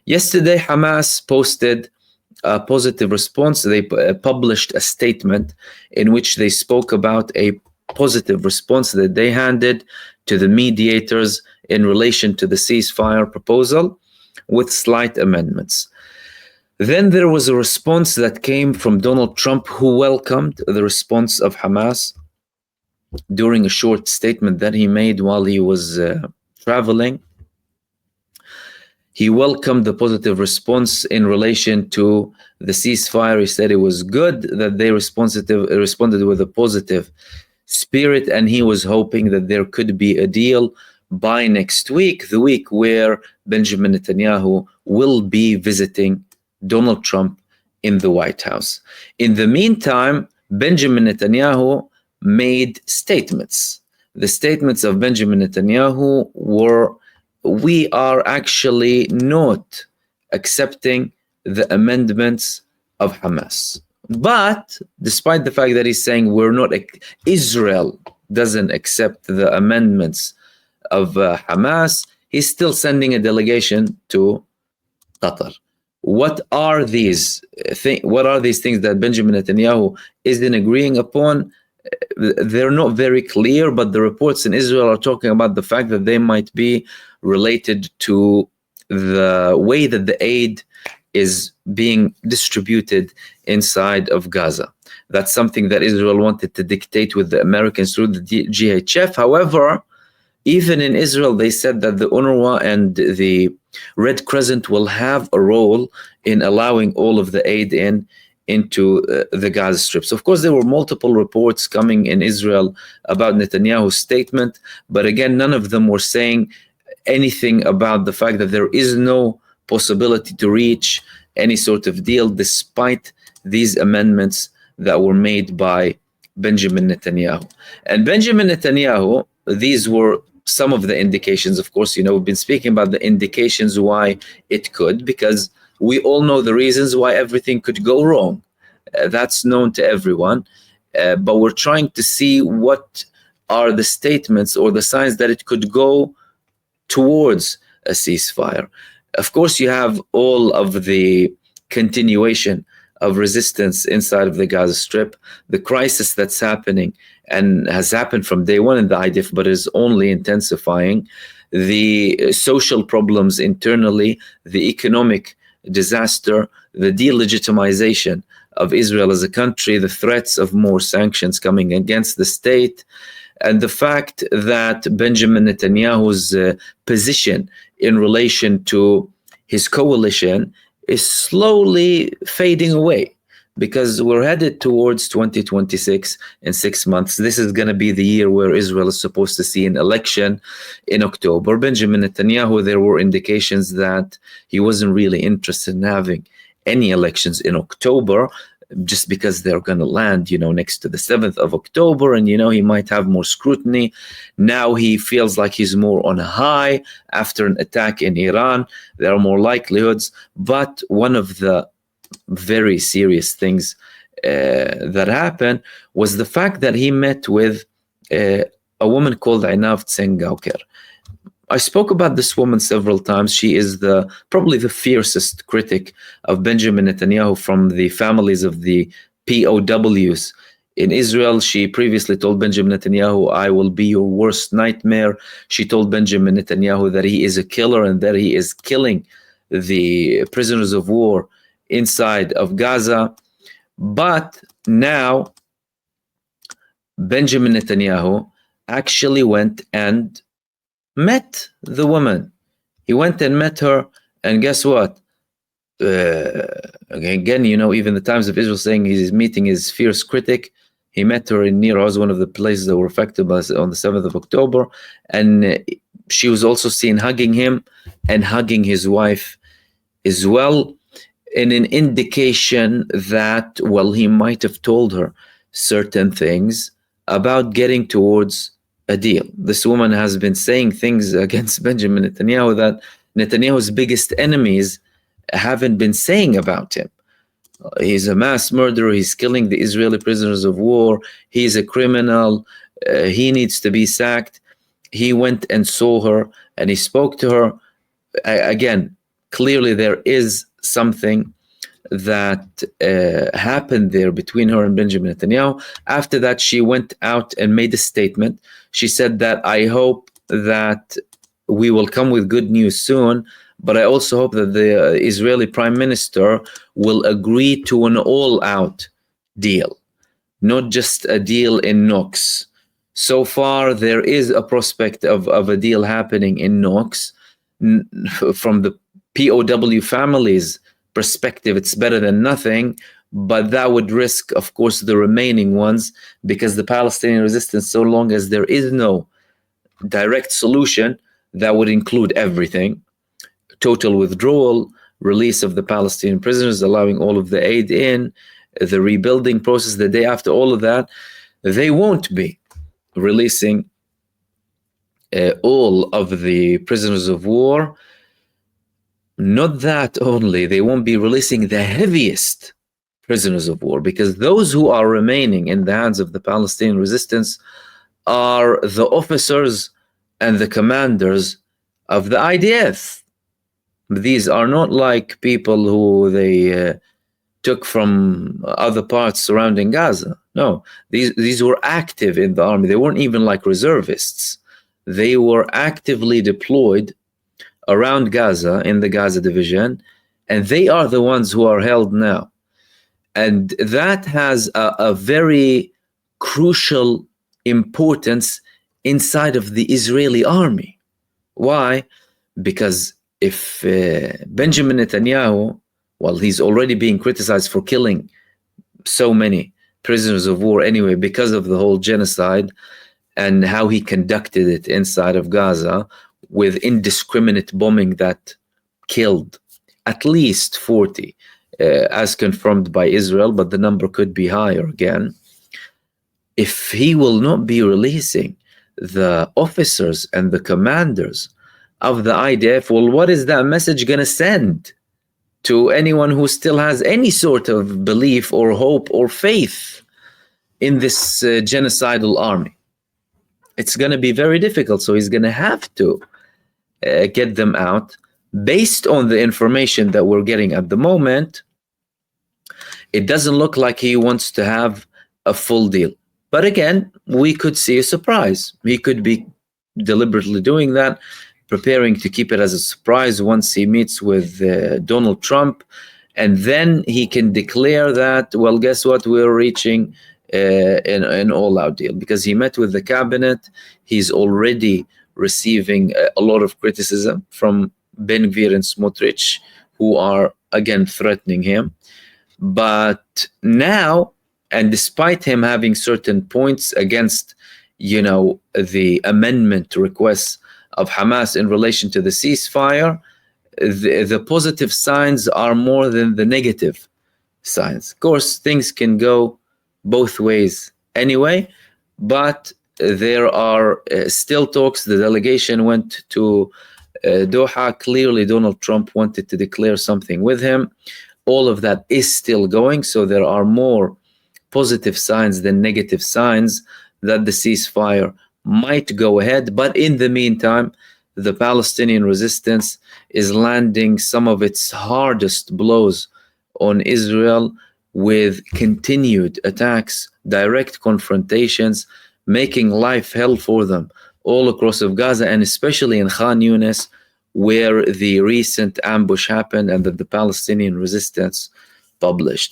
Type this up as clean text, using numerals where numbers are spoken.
Yesterday, Hamas posted a positive response. They published a statement in which they spoke about a positive response that they handed to the mediators in relation to the ceasefire proposal with slight amendments. Then there was a response that came from Donald Trump, who welcomed the response of Hamas during a short statement that he made while he was traveling. He welcomed the positive response in relation to the ceasefire. He said it was good that they responded with a positive spirit, and he was hoping that there could be a deal by next week, the week where Benjamin Netanyahu will be visiting Donald Trump in the White House. In the meantime, Benjamin Netanyahu made statements. The statements of Benjamin Netanyahu were, we are actually not accepting the amendments of Hamas. But despite the fact that he's saying Israel doesn't accept the amendments of Hamas, he's still sending a delegation to Qatar. What are these things that Benjamin Netanyahu isn't agreeing upon? They're not very clear, but the reports in Israel are talking about the fact that they might be related to the way that the aid is being distributed inside of Gaza. That's something that Israel wanted to dictate with the Americans through the GHF. However, even in Israel, they said that the UNRWA and the Red Crescent will have a role in allowing all of the aid into the Gaza Strip. So, of course, there were multiple reports coming in Israel about Netanyahu's statement, but again, none of them were saying anything about the fact that there is no possibility to reach any sort of deal despite these amendments that were made by Benjamin Netanyahu. And Benjamin Netanyahu, these were some of the indications. Of course, we've been speaking about the indications why it could, because we all know the reasons why everything could go wrong. That's known to everyone. But we're trying to see what are the statements or the signs that it could go towards a ceasefire. Of course, you have all of the continuation of resistance inside of the Gaza Strip, the crisis that's happening and has happened from day one in the IDF, but is only intensifying, the social problems internally, the economic disaster, the delegitimization of Israel as a country, the threats of more sanctions coming against the state, and the fact that Benjamin Netanyahu's position in relation to his coalition is slowly fading away, because we're headed towards 2026 in 6 months. This is going to be the year where Israel is supposed to see an election in October. Benjamin Netanyahu, there were indications that he wasn't really interested in having any elections in October, just because they're going to land, next to the 7th of October, and, he might have more scrutiny. Now he feels like he's more on a high after an attack in Iran. There are more likelihoods. But one of the very serious things that happened was the fact that he met with a woman called Einav Tsengauker. I spoke about this woman several times. She is probably the fiercest critic of Benjamin Netanyahu from the families of the POWs in Israel. She previously told Benjamin Netanyahu, I will be your worst nightmare. She told Benjamin Netanyahu that he is a killer and that he is killing the prisoners of war inside of Gaza. But now Benjamin Netanyahu actually went and met the woman. He went and met her, and guess what? Again, even the Times of Israel saying he's meeting his fierce critic. He met her in Nir Oz, one of the places that were affected by on the 7th of October, and she was also seen hugging him and hugging his wife as well, in an indication that, well, he might have told her certain things about getting towards a deal. This woman has been saying things against Benjamin Netanyahu that Netanyahu's biggest enemies haven't been saying about him. He's a mass murderer. He's killing the Israeli prisoners of war. He's a criminal. He needs to be sacked. He went and saw her and he spoke to her. Again, clearly there is something that happened there between her and Benjamin Netanyahu. After that, she went out and made a statement. She said that I hope that we will come with good news soon, but I also hope that the Israeli Prime Minister will agree to an all-out deal, not just a deal in Nox. So far, there is a prospect of a deal happening in Nox. From the POW families' perspective, it's better than nothing, but that would risk, of course, the remaining ones, because the Palestinian resistance, so long as there is no direct solution, that would include everything: total withdrawal, release of the Palestinian prisoners, allowing all of the aid in, the rebuilding process. The day after all of that, they won't be releasing all of the prisoners of war. Not that only, they won't be releasing the heaviest prisoners of war, because those who are remaining in the hands of the Palestinian resistance are the officers and the commanders of the IDF. These are not like people who they took from other parts surrounding Gaza. No, these were active in the army. They weren't even like reservists. They were actively deployed around Gaza in the Gaza division, and they are the ones who are held now. And that has a very crucial importance inside of the Israeli army. Why? Because if Benjamin Netanyahu, well, he's already being criticized for killing so many prisoners of war anyway, because of the whole genocide and how he conducted it inside of Gaza, with indiscriminate bombing that killed at least 40, as confirmed by Israel, but the number could be higher again. If he will not be releasing the officers and the commanders of the IDF, well, what is that message going to send to anyone who still has any sort of belief or hope or faith in this genocidal army? It's going to be very difficult. So he's going to have to get them out. Based on the information that we're getting at the moment, it doesn't look like he wants to have a full deal. But again, we could see a surprise. He could be deliberately doing that, preparing to keep it as a surprise once he meets with Donald Trump. And then he can declare that, well, guess what? We're reaching an all-out deal. Because he met with the cabinet. He's already receiving a lot of criticism from Ben Gvir and Smotrich, who are, again, threatening him. But now, and despite him having certain points against, the amendment requests of Hamas in relation to the ceasefire, the positive signs are more than the negative signs. Of course, things can go both ways anyway, but there are still talks. The delegation went to Doha. Clearly, Donald Trump wanted to declare something with him. All of that is still going. So there are more positive signs than negative signs that the ceasefire might go ahead. But in the meantime, the Palestinian resistance is landing some of its hardest blows on Israel with continued attacks, direct confrontations, making life hell for them all across of Gaza, and especially in Khan Yunis, where the recent ambush happened and that the Palestinian resistance published.